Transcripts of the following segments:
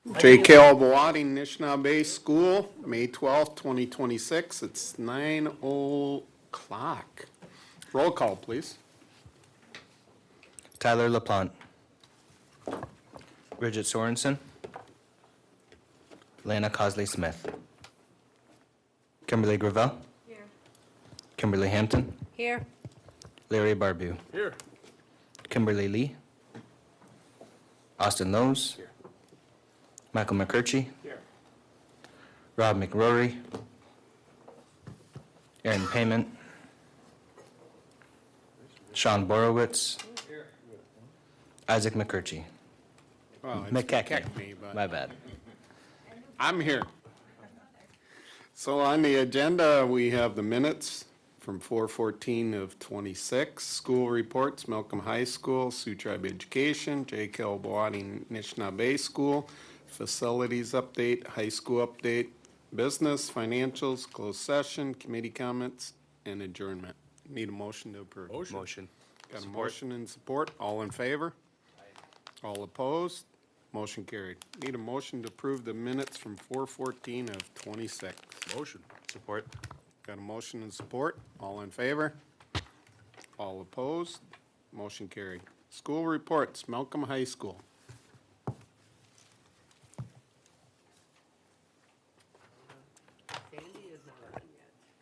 J.K. Albawadi, Nishnawbe School, May 12th, 2026. It's 9:00. Roll call, please. Tyler LaPlante. Bridget Sorensen. Lana Cosley Smith. Kimberly Gravel. Here. Kimberly Hampton. Here. Larry Barbu. Here. Kimberly Lee. Austin Lowe's. Here. Michael McCurchie. Here. Rob McRory. Aaron Payment. Sean Borowitz. Isaac McCurchie. Well, it's McKechnie. McKechnie, but My bad. I'm here. So on the agenda, we have the minutes from 4/14 of '26, school reports, Malcolm High School, Sioux Tribe Education, J.K. Albawadi Nishnawbe School, facilities update, high school update, business, financials, closed session, committee comments, and adjournment. Need a motion to approve. Motion. Got a motion and support. All in favor? All opposed? Motion carried. Need a motion to approve the minutes from 4/14 of '26. Motion. Support. Got a motion and support. All in favor? All opposed? Motion carried. School reports, Malcolm High School.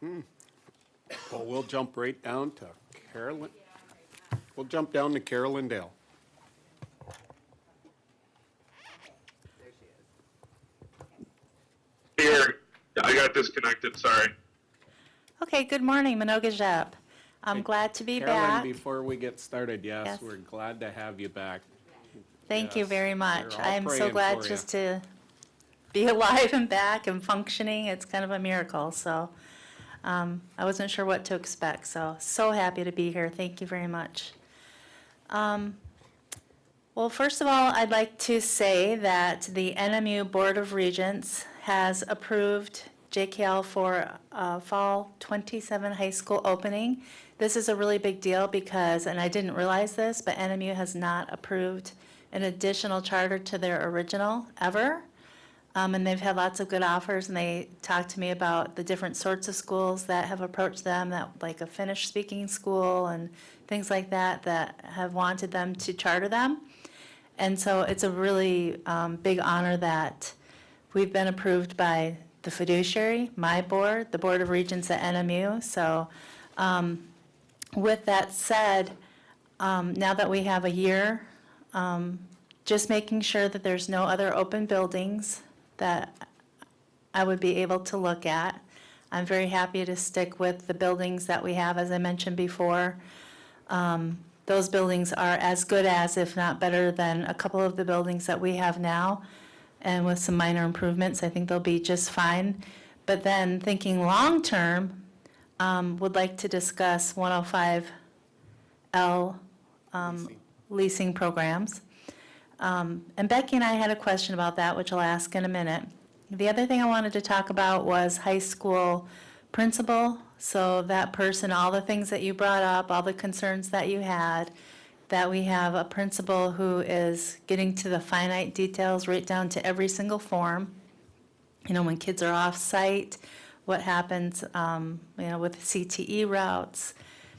Well, we'll jump right down to Carolyn. We'll jump down to Carolyn Dale. Here, I got disconnected, sorry. Okay, good morning, Minoga Jep. I'm glad to be Carolyn, back. before we get started, yes, Yes. we're glad to have you back. Thank you yes, very much. we're all I'm so praying glad for you. just to be alive and back and functioning. It's kind of a miracle, so I wasn't sure what to expect, so happy to be here. Thank you very much. Well, first of all, I'd like to say that the NMU Board of Regents has approved JKL for fall 27 high school opening. This is a really big deal because, and I didn't realize this, but NMU has not approved an additional charter to their original ever. And they've had lots of good offers, and they talked to me about the different sorts of schools that have approached them, that like a Finnish-speaking school and things like that, that have wanted them to charter them. And so it's a really big honor that we've been approved by the fiduciary, my board, the Board of Regents at NMU. So with that said, now that we have a year, just making sure that there's no other open buildings that I would be able to look at. I'm very happy to stick with the buildings that we have, as I mentioned before. Those buildings are as good as, if not better than, a couple of the buildings that we have now. And with some minor improvements, I think they'll be just fine. But then thinking long-term, would like to discuss 105L leasing programs. And Becky and I had a question about that, which I'll ask in a minute. The other thing I wanted to talk about was high school principal. So that person, all the things that you brought up, all the concerns that you had, that we have a principal who is getting to the finite details right down to every single form. You know, when kids are off-site, what happens, with CTE routes,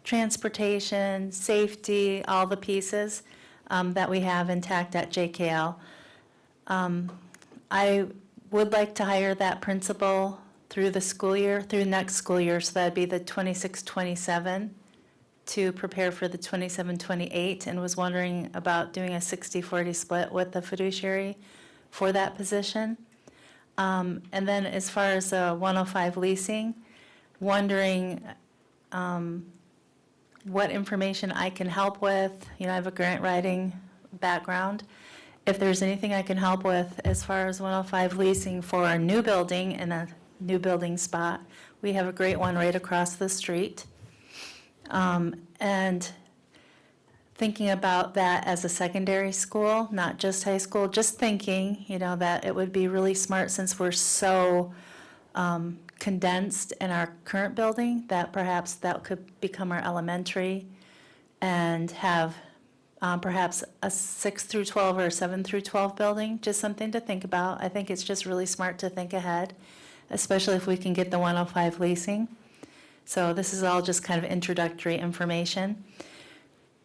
transportation, safety, all the pieces that we have intact at JKL. I would like to hire that principal through the school year, through next school year, so that'd be the 26-27, to prepare for the 27-28, and was wondering about doing a 60-40 split with the fiduciary for that position. And then as far as 105 leasing, wondering what information I can help with. You know, I have a grant writing background. If there's anything I can help with as far as 105 leasing for a new building in a new building spot. We have a great one right across the street. And thinking about that as a secondary school, not just high school, just thinking, that it would be really smart, since we're so condensed in our current building, that perhaps that could become our elementary and have perhaps a 6 through 12 or a 7 through 12 building, just something to think about. I think it's just really smart to think ahead, especially if we can get the 105 leasing. So this is all just kind of introductory information.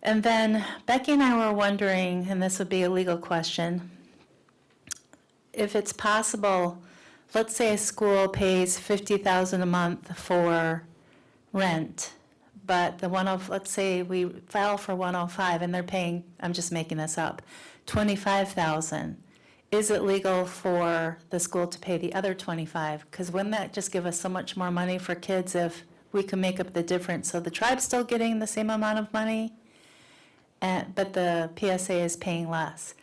And then Becky and I were wondering, and this would be a legal question, if it's possible, let's say a school pays $50,000 a month for rent, but let's say we file for 105 and they're paying, I'm just making this up, $25,000. Is it legal for the school to pay the other 25? Because wouldn't that just give us so much more money for kids if we can make up the difference? So the tribe's still getting the same amount of money, but the PSA is paying less.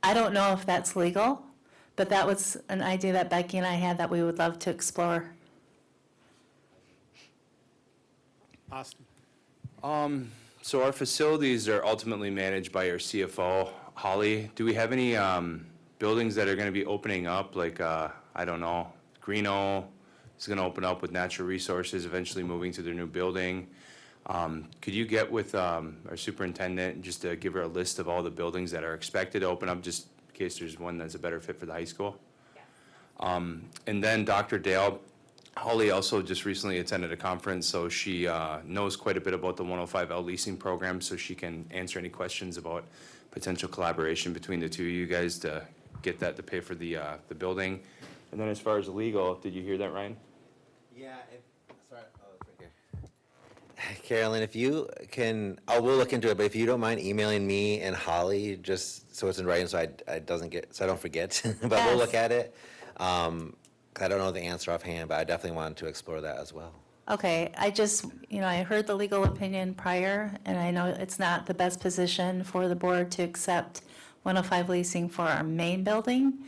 I don't know if that's legal, but that was an idea that Becky and I had that we would love to explore. Austin? So our facilities are ultimately managed by our CFO, Holly. Do we have any buildings that are going to be opening up, like, I don't know, Greeno is going to open up with Natural Resources, eventually moving to their new building. Could you get with our superintendent, just to give her a list of all the buildings that are expected to open up, just in case there's one that's a better fit for the high school? And then Dr. Dale, Holly also just recently attended a conference, so she knows quite a bit about the 105L leasing program, so she can answer any questions about potential collaboration between the two of you guys to get that to pay for the building. And then as far as legal, did you hear that, Ryan? Yeah, sorry, it's right here. Carolyn, if you can, we'll look into it, but if you don't mind emailing me and Holly, just so it's in writing, so I don't forget, but we'll look at it. I don't know the answer offhand, but I definitely wanted to explore that as well. Okay, I just, I heard the legal opinion prior, and I know it's not the best position for the board to accept 105 leasing for our main building,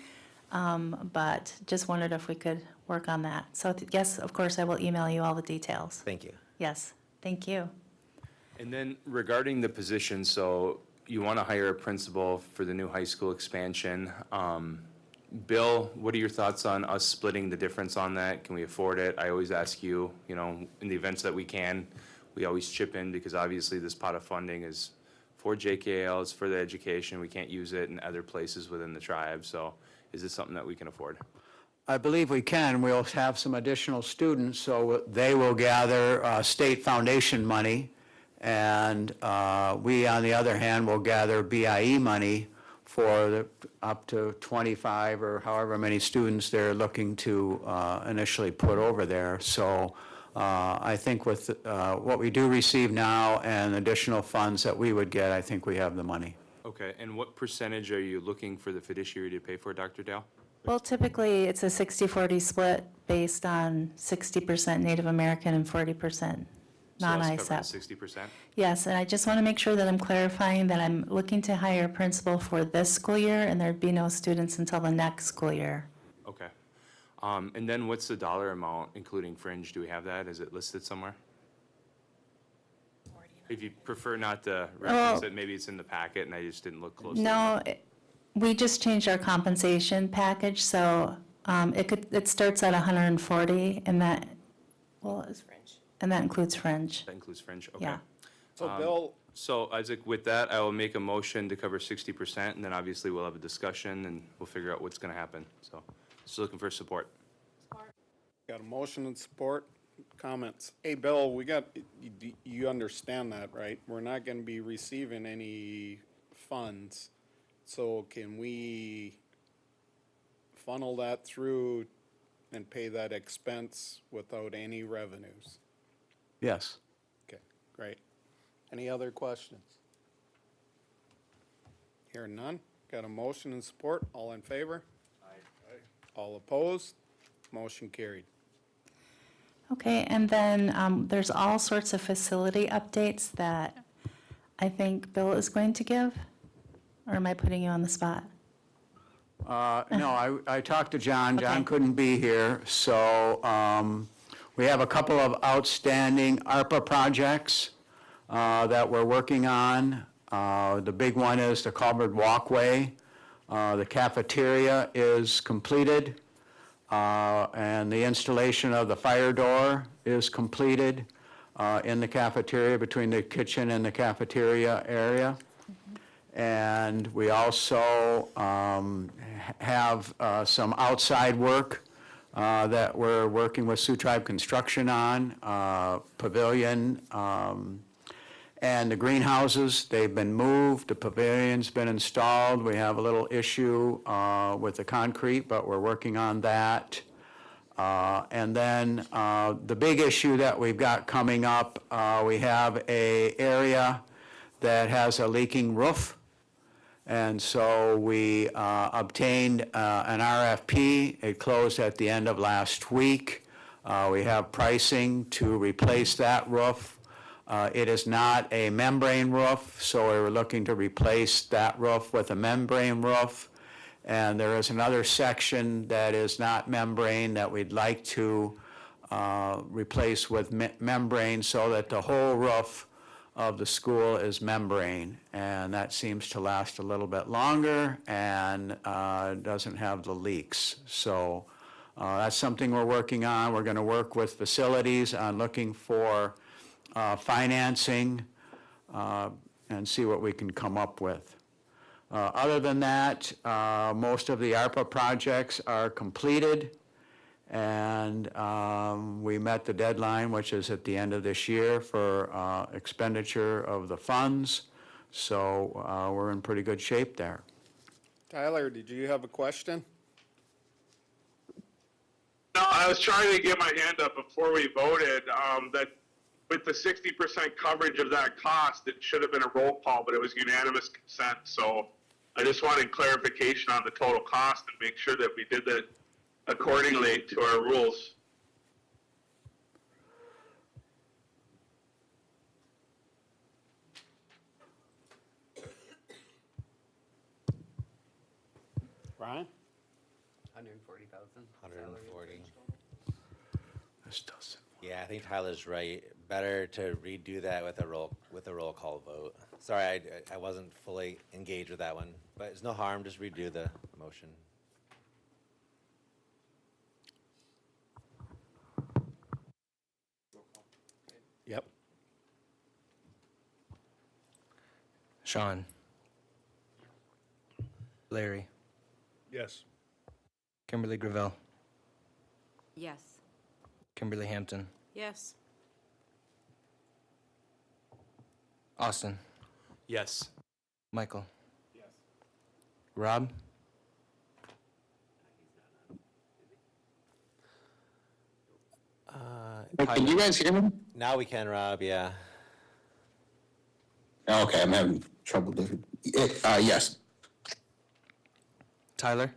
but just wondered if we could work on that. So yes, of course, I will email you all the details. Thank you. Yes, thank you. And then regarding the position, so you want to hire a principal for the new high school expansion. Bill, what are your thoughts on us splitting the difference on that? Can we afford it? I always ask you, in the events that we can, we always chip in because obviously this pot of funding is for JKL, it's for the education. We can't use it in other places within the tribe. So is this something that we can afford? I believe we can. We'll have some additional students, so they will gather state foundation money, and we, on the other hand, will gather BIE money for up to 25 or however many students they're looking to initially put over there. So I think with what we do receive now and additional funds that we would get, I think we have the money. Okay, and what percentage are you looking for the fiduciary to pay for, Dr. Dale? Well, typically, it's a 60-40 split based on 60% Native American and 40% non-ISEP. So us covering 60%? Yes, and I just want to make sure that I'm clarifying that I'm looking to hire a principal for this school year, and there'd be no students until the next school year. Okay. And then what's the dollar amount, including fringe? Do we have that? Is it listed somewhere? If you prefer not to reference it, maybe it's in the packet and I just didn't look closely. No, we just changed our compensation package, so it starts at 140, and that, and that includes fringe. That includes fringe, okay. Yeah. So Bill, So Isaac, with that, I will make a motion to cover 60%, and then obviously we'll have a discussion and we'll figure out what's gonna happen. So, just looking for support. got a motion and support, comments. Hey, Bill, you understand that, right? We're not gonna be receiving any funds, so can we funnel that through and pay that expense without any revenues? Yes. Okay, great. Any other questions? Hearing none, got a motion and support, all in favor? Aye. All opposed? Motion carried. Okay, and then there's all sorts of facility updates that I think Bill is going to give, or am I putting you on the spot? No, I talked to John. Okay. John couldn't be here, so we have a couple of outstanding ARPA projects that we're working on. The big one is the covered walkway. The cafeteria is completed, and the installation of the fire door is completed in the cafeteria, between the kitchen and the cafeteria area. And we also have some outside work that we're working with Sioux Tribe Construction on, pavilion, and the greenhouses. They've been moved, the pavilion's been installed. We have a little issue with the concrete, but we're working on that. And then the big issue that we've got coming up, we have an area that has a leaking roof. And so we obtained an RFP. It closed at the end of last week. We have pricing to replace that roof. It is not a membrane roof, so we're looking to replace that roof with a membrane roof. And there is another section that is not membrane that we'd like to replace with membrane so that the whole roof of the school is membrane. And that seems to last a little bit longer and doesn't have the leaks. So that's something we're working on. We're going to work with facilities on looking for financing and see what we can come up with. Other than that, most of the ARPA projects are completed, and we met the deadline, which is at the end of this year, for expenditure of the funds. So we're in pretty good shape there. Tyler, did you have a question? No, I was trying to get my hand up before we voted, that with the 60% coverage of that cost, it should have been a roll call, but it was unanimous consent. So I just wanted clarification on the total cost and make sure that we did that accordingly to our rules. Brian? 140. This doesn't. Yeah, I think Tyler's right. Better to redo that with a roll call vote. Sorry, I wasn't fully engaged with that one, but it's no harm, just redo the motion. Yep. Sean. Larry. Yes. Kimberly Gravel. Yes. Kimberly Hampton. Yes. Austin. Yes. Michael. Yes. Rob. Can you guys hear me? Now we can, Rob, yeah. Okay, I'm having trouble. Yes. Tyler.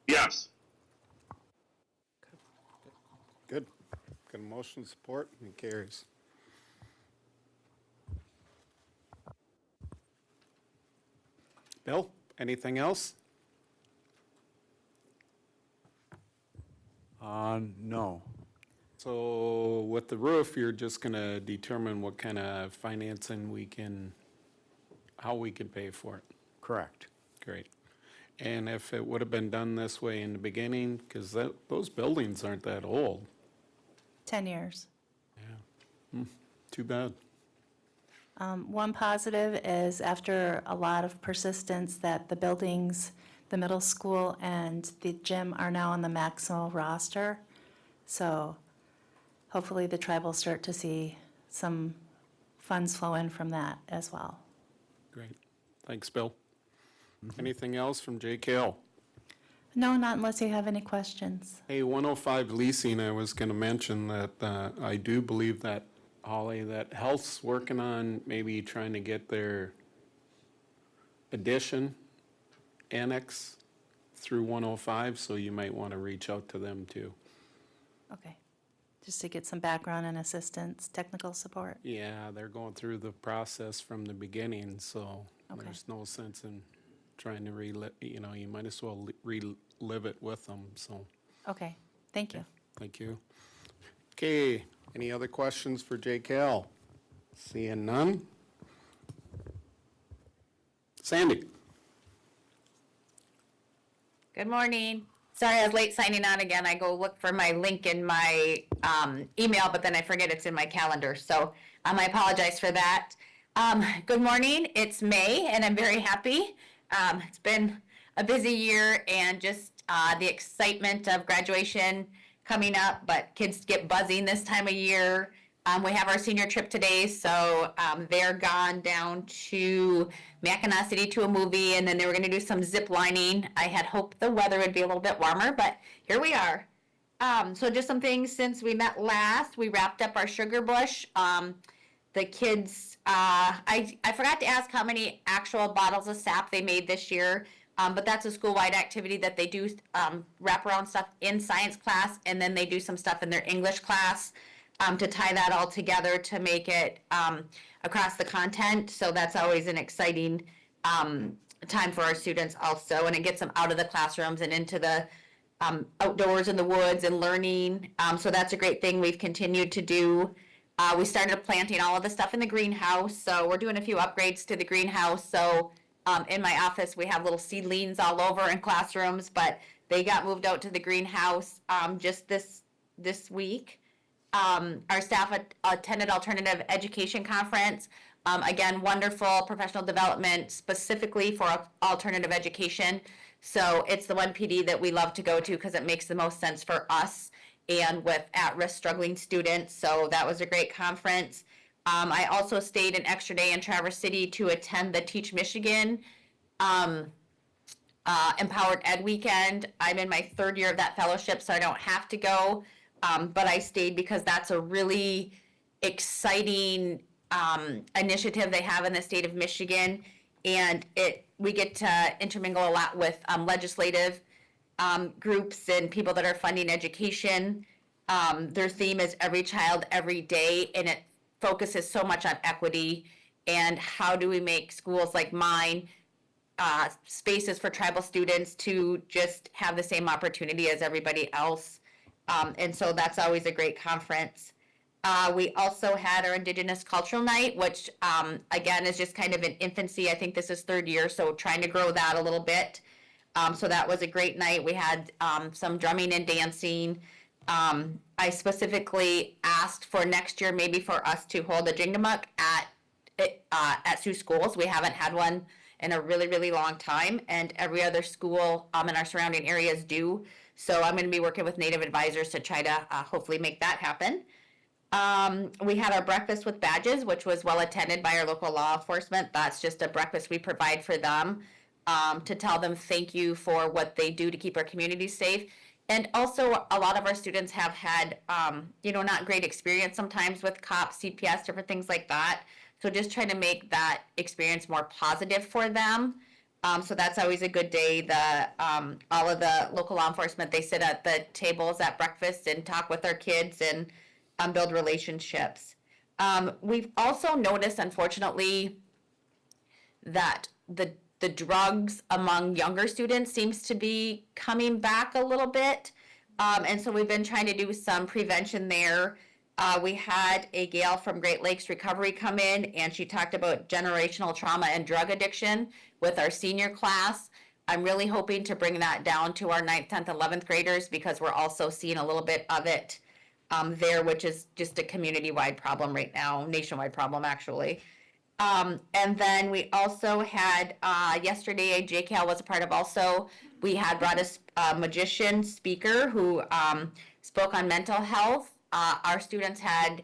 Yes. Good. Good motion support and carries. Bill, anything else? No. So with the roof, you're just gonna determine what kind of financing we can, how we can pay for it. Correct. Great. And if it would have been done this way in the beginning, because those buildings aren't that old. 10 years. Too bad. One positive is after a lot of persistence that the buildings, the middle school and the gym are now on the Maximo roster. So hopefully the tribe will start to see some funds flow in from that as well. Great. Thanks, Bill. Anything else from JKL? No, not unless you have any questions. Hey, 105 leasing, I was going to mention that I do believe that, Holly, that Health's working on maybe trying to get their addition annex through 105, so you might want to reach out to them too. Okay. Just to get some background and assistance, technical support. Yeah, they're going through the process from the beginning, so Okay. there's no sense in trying to relive, you might as well relive it with them, so, Okay, thank you. thank you. Okay, any other questions for JKL? Seeing none? Sandy? Good morning. Sorry, I was late signing on again. I go look for my link in my email, but then I forget it's in my calendar. So I apologize for that. Good morning. It's May, and I'm very happy. It's been a busy year, and just the excitement of graduation coming up. But kids get buzzing this time of year. We have our senior trip today, so they're gone down to Mackinac City to a movie, and then they were going to do some zip lining. I had hoped the weather would be a little bit warmer, but here we are. So just some things since we met last. We wrapped up our sugar bush. The kids, I forgot to ask how many actual bottles of sap they made this year, but that's a school-wide activity that they do wrap around stuff in science class, and then they do some stuff in their English class to tie that all together to make it across the content. So that's always an exciting time for our students also, and it gets them out of the classrooms and into the outdoors in the woods and learning. So that's a great thing we've continued to do. We started planting all of the stuff in the greenhouse, so we're doing a few upgrades to the greenhouse. So in my office, we have little seedlings all over in classrooms, but they got moved out to the greenhouse just this week. Our staff attended Alternative Education Conference. Again, wonderful professional development specifically for alternative education. So it's the one PD that we love to go to because it makes the most sense for us and with at-risk struggling students. So that was a great conference. I also stayed an extra day in Traverse City to attend the Teach Michigan Empowered Ed Weekend. I'm in my third year of that fellowship, so I don't have to go. But I stayed because that's a really exciting initiative they have in the state of Michigan. And we get to intermingle a lot with legislative groups and people that are funding education. Their theme is Every Child, Every Day, and it focuses so much on equity and how do we make schools like mine spaces for tribal students to just have the same opportunity as everybody else. And so that's always a great conference. We also had our Indigenous Cultural Night, which again is just kind of in infancy. I think this is third year, so trying to grow that a little bit. So that was a great night. We had some drumming and dancing. I specifically asked for next year maybe for us to hold a Jingamuk at Sioux schools. We haven't had one in a really, really long time, and every other school in our surrounding areas do. So I'm going to be working with Native advisors to try to hopefully make that happen. We had our breakfast with badges, which was well attended by our local law enforcement. That's just a breakfast we provide for them to tell them thank you for what they do to keep our communities safe. And also, a lot of our students have had, not great experience sometimes with cops, CPS, different things like that. So just trying to make that experience more positive for them. So that's always a good day. All of the local law enforcement, they sit at the tables at breakfast and talk with our kids and build relationships. We've also noticed, unfortunately, that the drugs among younger students seems to be coming back a little bit. And so we've been trying to do some prevention there. We had a gal from Great Lakes Recovery come in, and she talked about generational trauma and drug addiction with our senior class. I'm really hoping to bring that down to our 9th, 10th, 11th graders because we're also seeing a little bit of it there, which is just a community-wide problem right now, nationwide problem actually. And then we also had, yesterday, JCAL was a part of also, we had brought a magician speaker who spoke on mental health. Our students had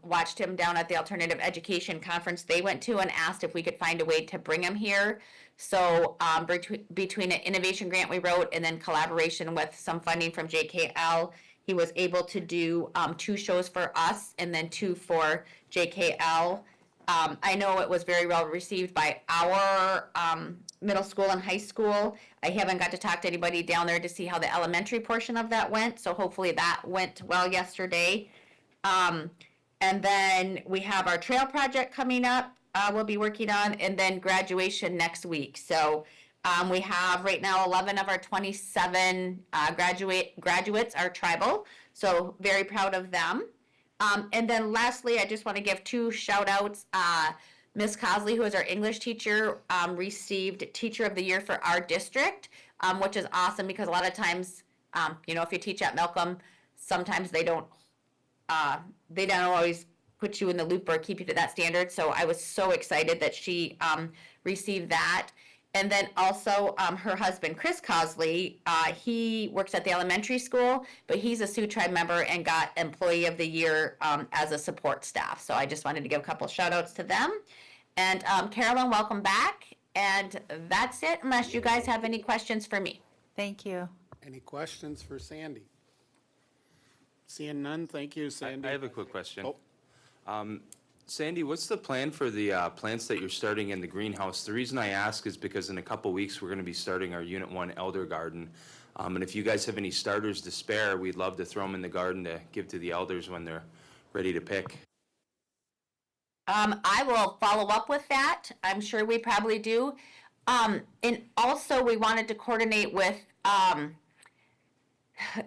watched him down at the Alternative Education Conference they went to and asked if we could find a way to bring him here. So between an innovation grant we wrote and then collaboration with some funding from JKL, he was able to do 2 shows for us and then 2 for JKL. I know it was very well received by our middle school and high school. I haven't got to talk to anybody down there to see how the elementary portion of that went, so hopefully that went well yesterday. And then we have our trail project coming up we'll be working on, and then graduation next week. So we have right now 11 of our 27 graduates are tribal, so very proud of them. And then lastly, I just want to give 2 shout outs. Miss Cosley, who is our English teacher, received Teacher of the Year for our district, which is awesome because a lot of times, if you teach at Malcolm, sometimes they don't always put you in the loop or keep you to that standard. So I was so excited that she received that. And then also her husband, Chris Cosley, he works at the elementary school, but he's a Sioux Tribe member and got Employee of the Year as a support staff. So I just wanted to give a couple shout outs to them. And Carolyn, welcome back. And that's it, unless you guys have any questions for me. Thank you. Any questions for Sandy? Seeing none, thank you, Sandy. I have a quick question. Oh. Sandy, what's the plan for the plants that you're starting in the greenhouse? The reason I ask is because in a couple weeks, we're going to be starting our Unit 1 Elder Garden. And if you guys have any starters to spare, we'd love to throw them in the garden to give to the elders when they're ready to pick. I will follow up with that. I'm sure we probably do. And also, we wanted to coordinate with,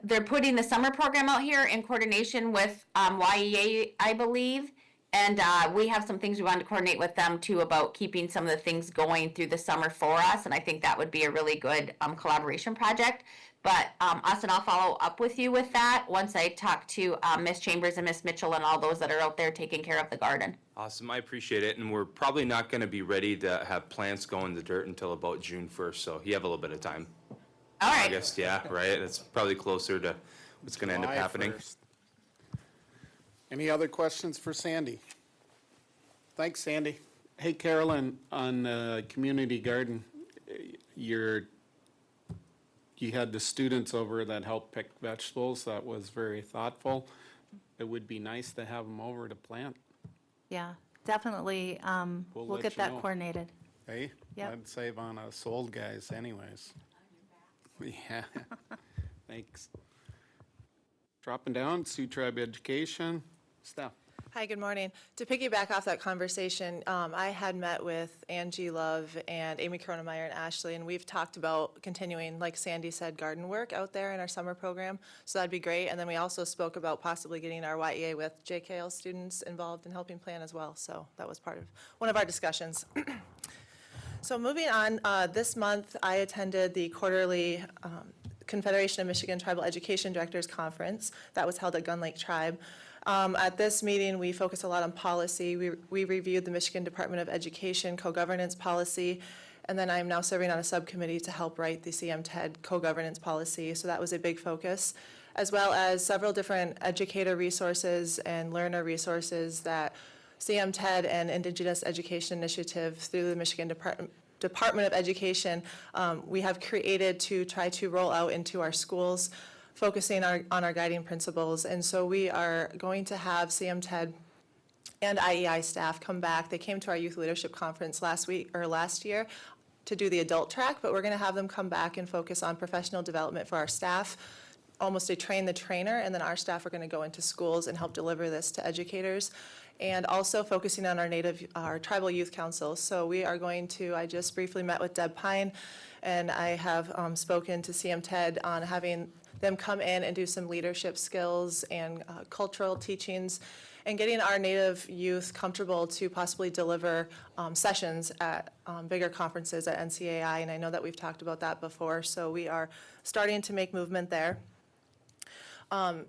they're putting the summer program out here in coordination with YEA, I believe. And we have some things we wanted to coordinate with them too about keeping some of the things going through the summer for us. And I think that would be a really good collaboration project. But Austin, I'll follow up with you with that once I talk to Miss Chambers and Miss Mitchell and all those that are out there taking care of the garden. Awesome, I appreciate it. And we're probably not going to be ready to have plants go in the dirt until about June 1st. So you have a little bit of time. All right. August, yeah, right? It's probably closer to what's going to end up July happening. 1st. Any other questions for Sandy? Thanks, Sandy. Hey, Carolyn, on community garden, you had the students over that helped pick vegetables. That was very thoughtful. It would be nice to have them over to plant. Yeah, definitely. We'll We'll let get you that know. coordinated. Hey, Yep. I'd save on us old guys anyways. Yeah, thanks. Dropping down, Sioux Tribe Education, Steph. Hi, good morning. To piggyback off that conversation, I had met with Angie Love and Amy Kronemeyer and Ashley, and we've talked about continuing, like Sandy said, garden work out there in our summer program. So that'd be great. And then we also spoke about possibly getting our YEA with JKL students involved in helping plan as well. So that was part of one of our discussions. So moving on, this month I attended the quarterly Confederation of Michigan Tribal Education Directors Conference that was held at Gun Lake Tribe. At this meeting, we focused a lot on policy. We reviewed the Michigan Department of Education co-governance policy, and then I'm now serving on a subcommittee to help write the CMTED co-governance policy, so that was a big focus, as well as several different educator resources and learner resources that CMTED and Indigenous Education Initiative through the Michigan Department of Education, we have created to try to roll out into our schools, focusing on our guiding principles. And so we are going to have CMTED and IEI staff come back. They came to our youth leadership conference last year to do the adult track, but we're going to have them come back and focus on professional development for our staff, almost a train the trainer, and then our staff are going to go into schools and help deliver this to educators. And also focusing on our tribal youth councils. So we are going to, I just briefly met with Deb Pine, and I have spoken to CMTED on having them come in and do some leadership skills and cultural teachings, and getting our Native youth comfortable to possibly deliver sessions at bigger conferences at NCAI, and I know that we've talked about that before, so we are starting to make movement there.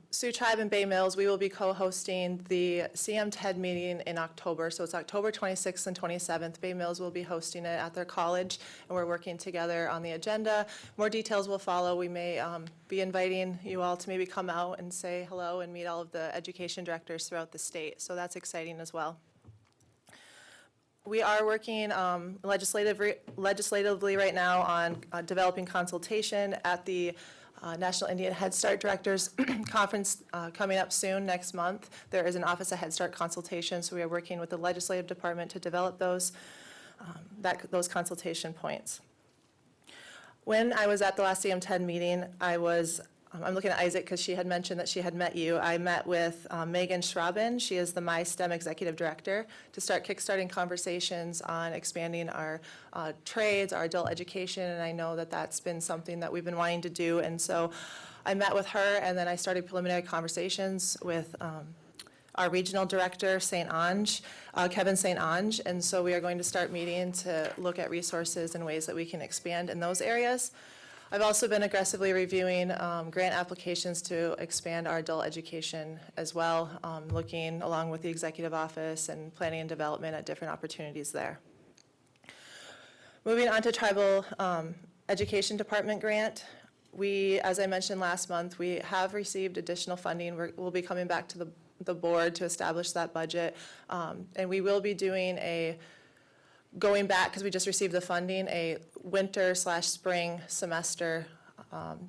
Sioux Tribe and Bay Mills, we will be co-hosting the CMTED meeting in October, so it's October 26th and 27th. Bay Mills will be hosting it at their college, and we're working together on the agenda. More details will follow. We may be inviting you all to maybe come out and say hello and meet all of the education directors throughout the state, so that's exciting as well. We are working legislatively right now on developing consultation at the National Indian Head Start Directors Conference coming up soon next month. There is an Office of Head Start consultation, so we are working with the legislative department to develop those consultation points. When I was at the last CMTED meeting, I'm looking at Isaac because she had mentioned that she had met you. I met with Megan Schraben. She is the My STEM Executive Director, to start kickstarting conversations on expanding our trades, our adult education, and I know that that's been something that we've been wanting to do. And so I met with her, and then I started preliminary conversations with our regional director, Kevin St. Ange, and so we are going to start meeting to look at resources and ways that we can expand in those areas. I've also been aggressively reviewing grant applications to expand our adult education as well, looking along with the executive office and planning and development at different opportunities there. Moving on to tribal education department grant. We, as I mentioned last month, we have received additional funding. We'll be coming back to the board to establish that budget. And we will be doing going back, because we just received the funding, a winter/spring semester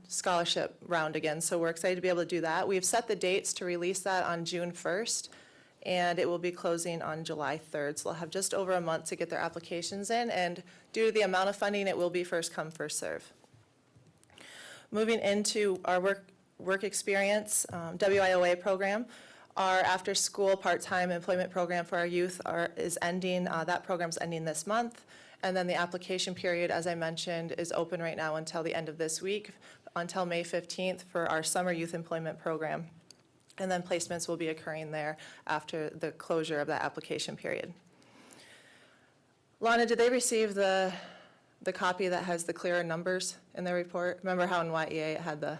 scholarship round again. So we're excited to be able to do that. We've set the dates to release that on June 1st, and it will be closing on July 3rd. So they'll have just over a month to get their applications in, and due to the amount of funding, it will be first come, first serve. Moving into our work experience, WIOA program. Our after-school part-time employment program for our youth is ending. That program's ending this month. And then the application period, as I mentioned, is open right now until the end of this week, until May 15th for our summer youth employment program. And then placements will be occurring there after the closure of that application period. Lana, did they receive the copy that has the clearer numbers in their report? Remember how in YEA it had the...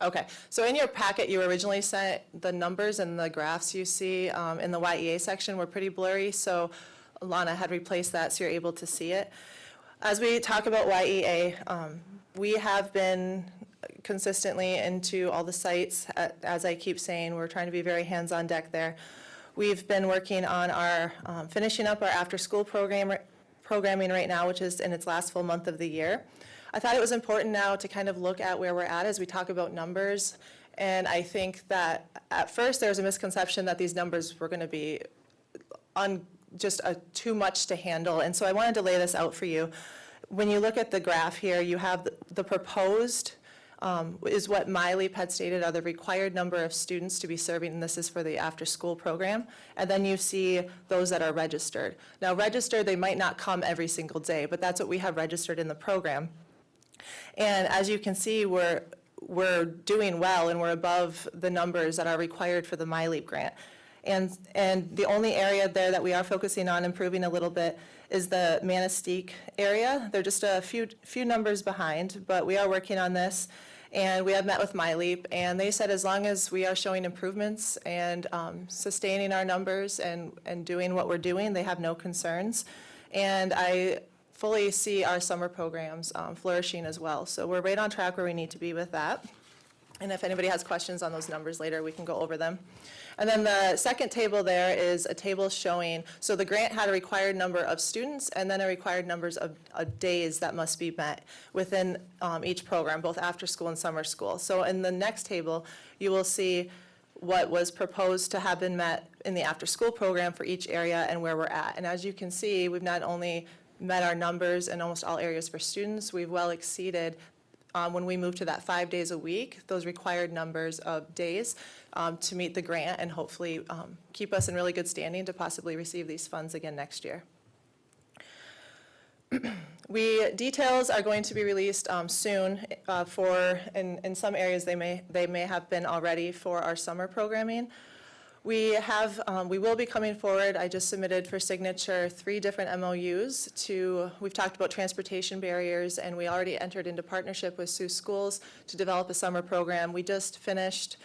Okay, so in your packet, you originally sent the numbers and the graphs you see in the YEA section were pretty blurry, so Lana had replaced that so you're able to see it. As we talk about YEA, we have been consistently into all the sites. As I keep saying, we're trying to be very hands-on deck there. We've been working on our, finishing up our after-school programming right now, which is in its last full month of the year. I thought it was important now to kind of look at where we're at as we talk about numbers. And I think that at first there was a misconception that these numbers were going to be just too much to handle. And so I wanted to lay this out for you. When you look at the graph here, you have the proposed is what MyLeap had stated are the required number of students to be serving, and this is for the after-school program. And then you see those that are registered. Now registered, they might not come every single day, but that's what we have registered in the program. And as you can see, we're doing well, and we're above the numbers that are required for the MyLeap grant. And the only area there that we are focusing on improving a little bit is the Manistee area. They're just a few numbers behind, but we are working on this. And we have met with MyLeap, and they said as long as we are showing improvements and sustaining our numbers and doing what we're doing, they have no concerns. And I fully see our summer programs flourishing as well. So we're right on track where we need to be with that. And if anybody has questions on those numbers later, we can go over them. And then the second table there is a table showing, so the grant had a required number of students and then a required numbers of days that must be met within each program, both after school and summer school. So in the next table, you will see what was proposed to have been met in the after school program for each area and where we're at. And as you can see, we've not only met our numbers in almost all areas for students, we've well exceeded when we move to that 5 days a week, those required numbers of days to meet the grant and hopefully keep us in really good standing to possibly receive these funds again next year. Details are going to be released soon in some areas they may have been already for our summer programming. We will be coming forward. I just submitted for signature 3 different MOUs we've talked about transportation barriers, and we already entered into partnership with Sioux Schools to develop a summer program. We just finished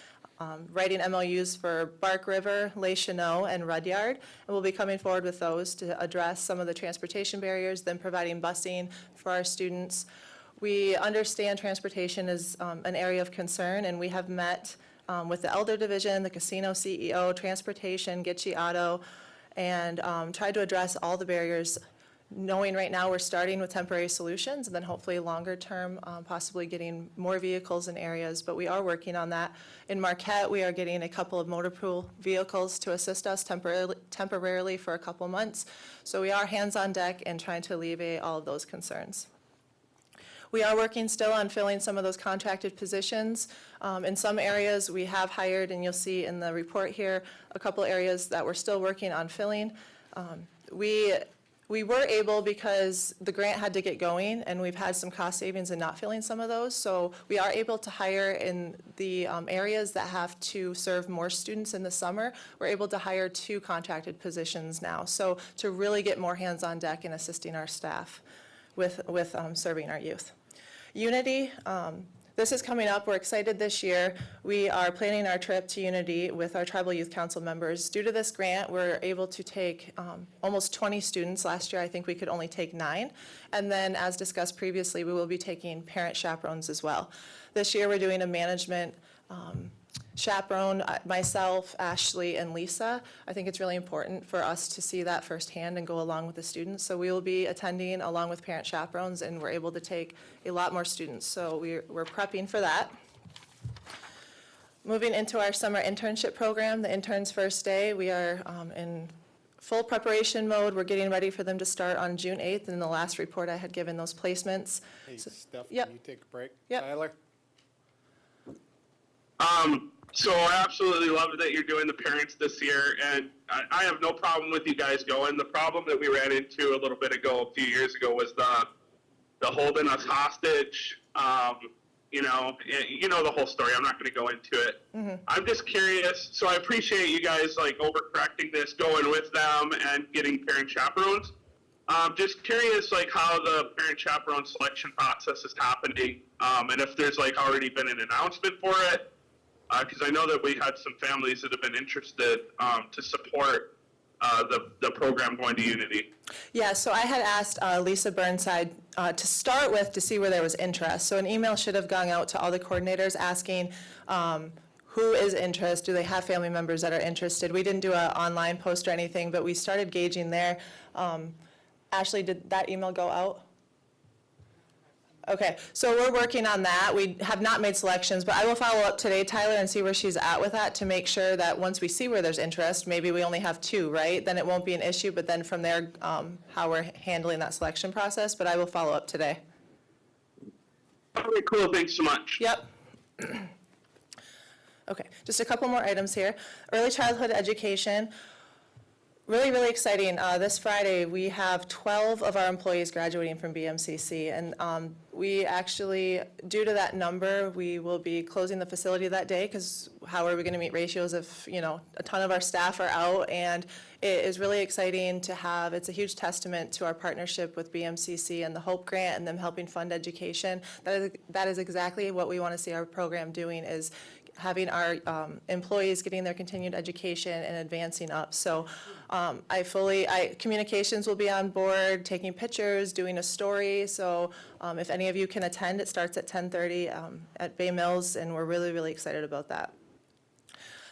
writing MOUs for Bark River, Les Chenaux, and Rudyard, and we'll be coming forward with those to address some of the transportation barriers, then providing busing for our students. We understand transportation is an area of concern, and we have met with the Elder Division, the casino CEO, transportation, Gitche Auto, and tried to address all the barriers, knowing right now we're starting with temporary solutions and then hopefully longer term, possibly getting more vehicles in areas, but we are working on that. In Marquette, we are getting a couple of motor pool vehicles to assist us temporarily for a couple months. So we are hands on deck and trying to alleviate all of those concerns. We are working still on filling some of those contracted positions. In some areas, we have hired, and you'll see in the report here, a couple areas that we're still working on filling. We were able, because the grant had to get going, and we've had some cost savings in not filling some of those, so we are able to hire in the areas that have to serve more students in the summer. We're able to hire 2 contracted positions now, so to really get more hands on deck in assisting our staff with serving our youth. Unity, this is coming up. We're excited this year. We are planning our trip to Unity with our Tribal Youth Council members. Due to this grant, we're able to take almost 20 students. Last year, I think we could only take 9. And then, as discussed previously, we will be taking parent chaperones as well. This year, we're doing a management chaperone, myself, Ashley, and Lisa. I think it's really important for us to see that firsthand and go along with the students. So we will be attending along with parent chaperones, and we're able to take a lot more students. So we're prepping for that. Moving into our summer internship program, the intern's first day, we are in full preparation mode. We're getting ready for them to start on June 8th. In the last report, I had given those placements. Hey, Steph, Yep. can you take a break? Yep. Tyler? So I absolutely love that you're doing the parents this year, and I have no problem with you guys going. The problem that we ran into a little bit ago, a few years ago, was the holding us hostage. You know the whole story. I'm not going to go into it. I'm just curious. So I appreciate you guys like overcorrecting this, going with them, and getting parent chaperones. Just curious, like how the parent chaperone selection process is happening, and if there's like already been an announcement for it. Because I know that we had some families that have been interested to support the program going to Unity. Yeah, so I had asked Lisa Burnside to start with to see where there was interest. So an email should have gone out to all the coordinators asking who is interested, do they have family members that are interested. We didn't do an online post or anything, but we started gauging there. Ashley, did that email go out? Okay, so we're working on that. We have not made selections, but I will follow up today, Tyler, and see where she's at with that to make sure that once we see where there's interest, maybe we only have 2, right? Then it won't be an issue, but then from there, how we're handling that selection process, but I will follow up today. Okay, cool. Thanks so much. Yep. Okay, just a couple more items here. Early childhood education. Really, really exciting. This Friday, we have 12 of our employees graduating from BMCC, and we actually, due to that number, we will be closing the facility that day, because how are we going to meet ratios if, a ton of our staff are out, and it is really exciting to have, it's a huge testament to our partnership with BMCC and the HOPE grant and them helping fund education. That is exactly what we want to see our program doing, is having our employees getting their continued education and advancing up. So communications will be on board, taking pictures, doing a story. So if any of you can attend, it starts at 10:30 at Bay Mills, and we're really, really excited about that.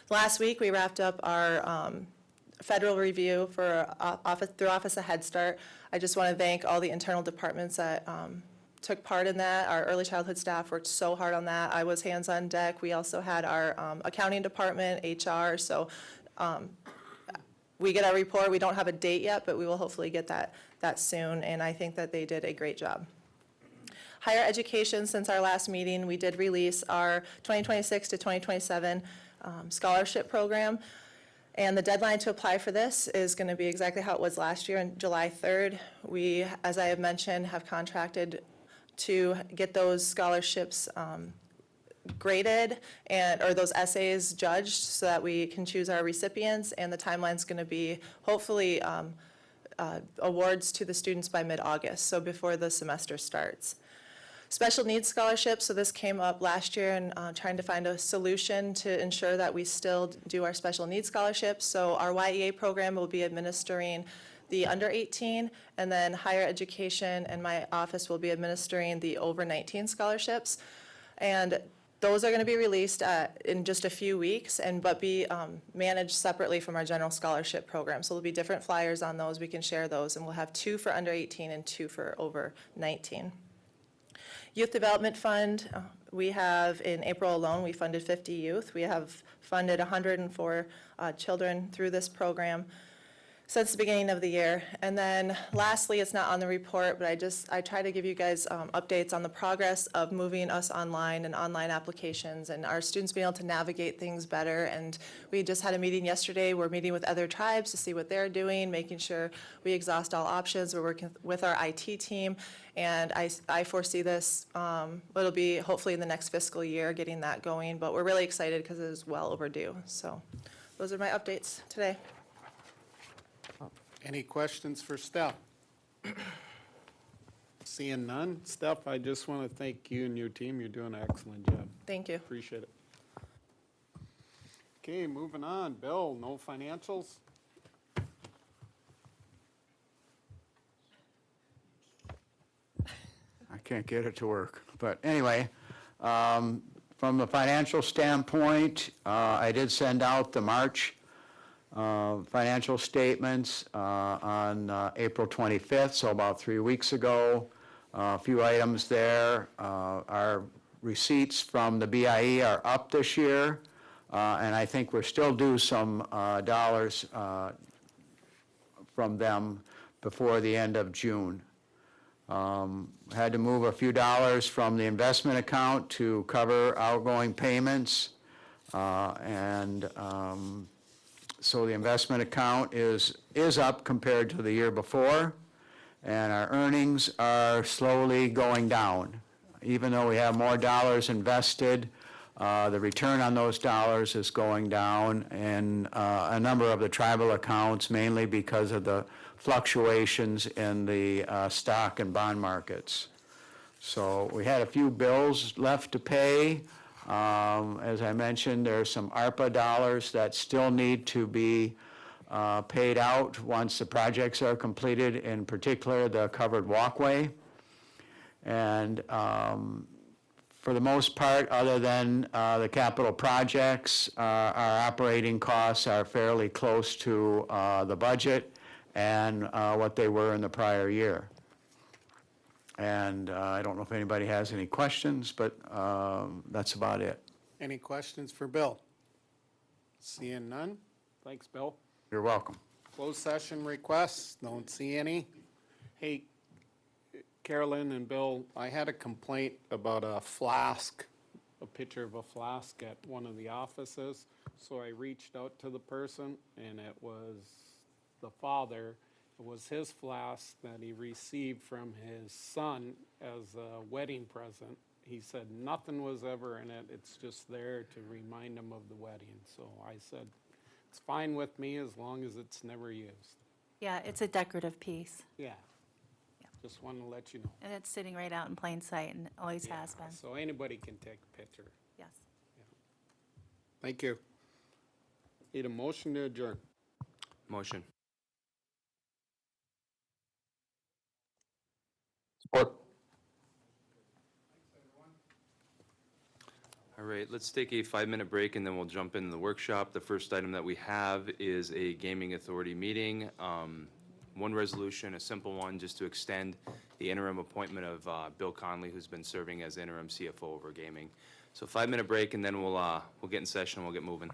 Last week, we wrapped up our federal review for through Office of Head Start. I just want to thank all the internal departments that took part in that. Our early childhood staff worked so hard on that. I was hands on deck. We also had our accounting department, HR. So we get our report. We don't have a date yet, but we will hopefully get that soon. And I think that they did a great job. Higher education, since our last meeting, we did release our 2026 to 2027 scholarship program. And the deadline to apply for this is going to be exactly how it was last year, on July 3rd. We, as I have mentioned, have contracted to get those scholarships graded or those essays judged so that we can choose our recipients, and the timeline's going to be hopefully awards to the students by mid-August, so before the semester starts. Special needs scholarships, so this came up last year, and trying to find a solution to ensure that we still do our special needs scholarships. So our YEA program will be administering the under 18, and then higher education and my office will be administering the over 19 scholarships. And those are going to be released in just a few weeks, but be managed separately from our general scholarship program. So there'll be different flyers on those. We can share those, and we'll have 2 for under 18 and 2 for over 19. Youth Development Fund, we have, in April alone, we funded 50 youth. We have funded 104 children through this program since the beginning of the year. And then lastly, it's not on the report, but I try to give you guys updates on the progress of moving us online and online applications, and our students being able to navigate things better. And we just had a meeting yesterday. We're meeting with other tribes to see what they're doing, making sure we exhaust all options. We're working with our IT team, and I foresee this, it'll be hopefully in the next fiscal year getting that going, but we're really excited because it is well overdue. So those are my updates today. Any questions for Steph? Seeing none. Steph, I just want to thank you and your team. You're doing an excellent job. Thank you. Appreciate it. Okay, moving on. Bill, no financials? I can't get it to work. But anyway, from the financial standpoint, I did send out the March financial statements on April 25th, so about 3 weeks ago. A few items there. Our receipts from the BIE are up this year, and I think we're still due some dollars from them before the end of June. Had to move a few dollars from the investment account to cover outgoing payments. So the investment account is up compared to the year before, and our earnings are slowly going down. Even though we have more dollars invested, the return on those dollars is going down in a number of the tribal accounts, mainly because of the fluctuations in the stock and bond markets. So we had a few bills left to pay. As I mentioned, there's some ARPA dollars that still need to be paid out once the projects are completed, in particular the covered walkway. And for the most part, other than the capital projects, our operating costs are fairly close to the budget and what they were in the prior year. And I don't know if anybody has any questions, but that's about it. Any questions for Bill? Seeing none? Thanks, Bill. You're welcome. Closed session requests, don't see any. Hey, Carolyn and Bill, I had a complaint about a flask, a picture of a flask at one of the offices. So I reached out to the person, and it was the father. It was his flask that he received from his son as a wedding present. He said nothing was ever in it. It's just there to remind him of the wedding. So I said, it's fine with me as long as it's never used. Yeah, it's a decorative piece, Yeah. Just wanted to let you know. and it's sitting right out in plain sight and always Yeah, has been. So anybody can take a picture. Yes. Thank you. Need a motion to adjourn. Motion. Support. All right, let's take a 5-minute break and then we'll jump into the workshop. The first item that we have is a gaming authority meeting. One resolution, a simple one, just to extend the interim appointment of Bill Conley, who's been serving as interim CFO over gaming. So 5-minute break and then we'll get in session and we'll get moving.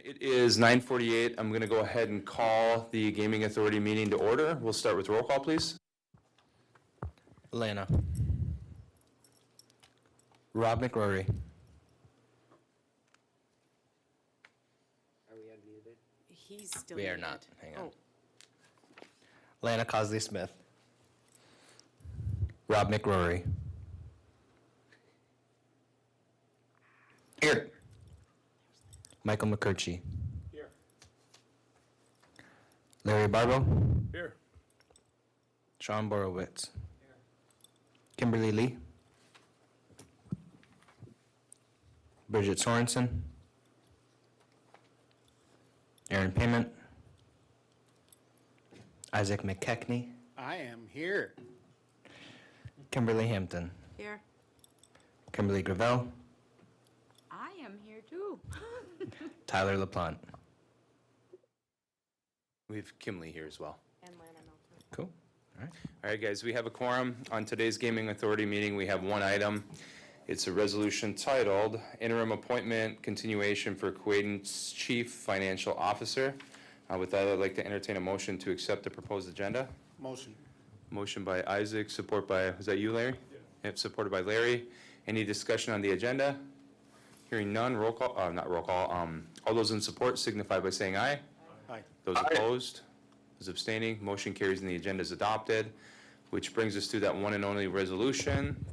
It is 9:48. I'm going to go ahead and call the Gaming Authority meeting to order. We'll start with roll call, please. Lana. Rob McRory. He's still We are muted. not. Hang on. Oh, Lana Cosley Smith. Rob McRory. Here. Michael McCurchy. Here. Larry Barbo. Here. Sean Borowitz. Here. Kimberly Lee. Bridget Sorensen. Aaron Payment. Isaac McKechnie. I am here. Kimberly Hampton. here. Kimberly Gravel. I am here too. Tyler LaPlante. We have Kimley here as well. And Lana Melton. Cool. All right. All right, guys, we have a quorum. On today's Gaming Authority meeting, we have one item. It's a resolution titled Interim Appointment Continuation for Kuwait's Chief Financial Officer. With that, I'd like to entertain a motion to accept the proposed agenda. Motion. Motion by Isaac, support by, was that you, Larry? Yep, supported by Larry. Any discussion on the agenda? Hearing none, roll call, not roll call, all those in support signify by saying aye. Aye. Those opposed, those abstaining, motion carries and the agenda is adopted, which brings us to that one and only resolution.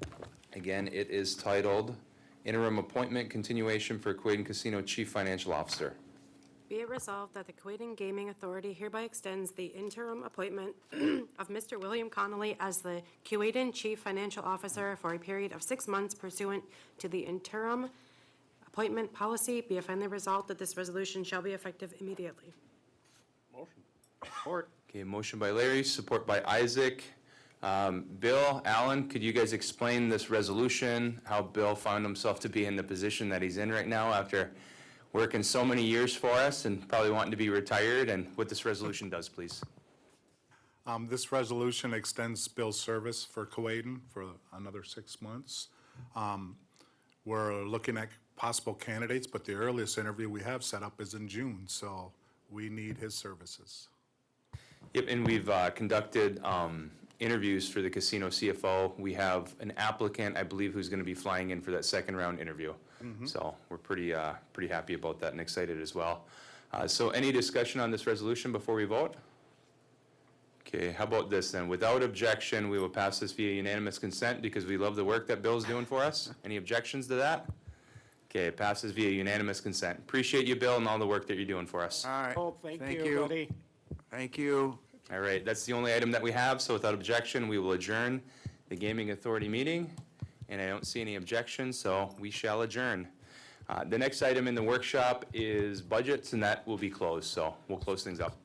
Again, it is titled Interim Appointment Continuation for Kuwait Casino Chief Financial Officer. Be it resolved that the Kuwait Gaming Authority hereby extends the interim appointment of Mr. William Connolly as the Kuwait Chief Financial Officer for a period of 6 months pursuant to the interim appointment policy. Be it finally resolved that this resolution shall be effective immediately. Support. Okay, motion by Larry, support by Isaac. Bill, Alan, could you guys explain this resolution, how Bill found himself to be in the position that he's in right now after working so many years for us and probably wanting to be retired, and what this resolution does, please? This resolution extends Bill's service for Kuwaitan for another 6 months. We're looking at possible candidates, but the earliest interview we have set up is in June, so we need his services. Yep, and we've conducted interviews for the casino CFO. We have an applicant, I believe, who's going to be flying in for that second round interview. So we're pretty happy about that and excited as well. So any discussion on this resolution before we vote? Okay, how about this then? Without objection, we will pass this via unanimous consent because we love the work that Bill's doing for us. Any objections to that? Okay, it passes via unanimous consent. Appreciate you, Bill, and all the work that you're doing for us. All right. Oh, thank you, buddy. Thank you. All right, that's the only item that we have, so without objection, we will adjourn the Gaming Authority meeting, and I don't see any objections, so we shall adjourn. The next item in the workshop is budgets, and that will be closed, so we'll close things up.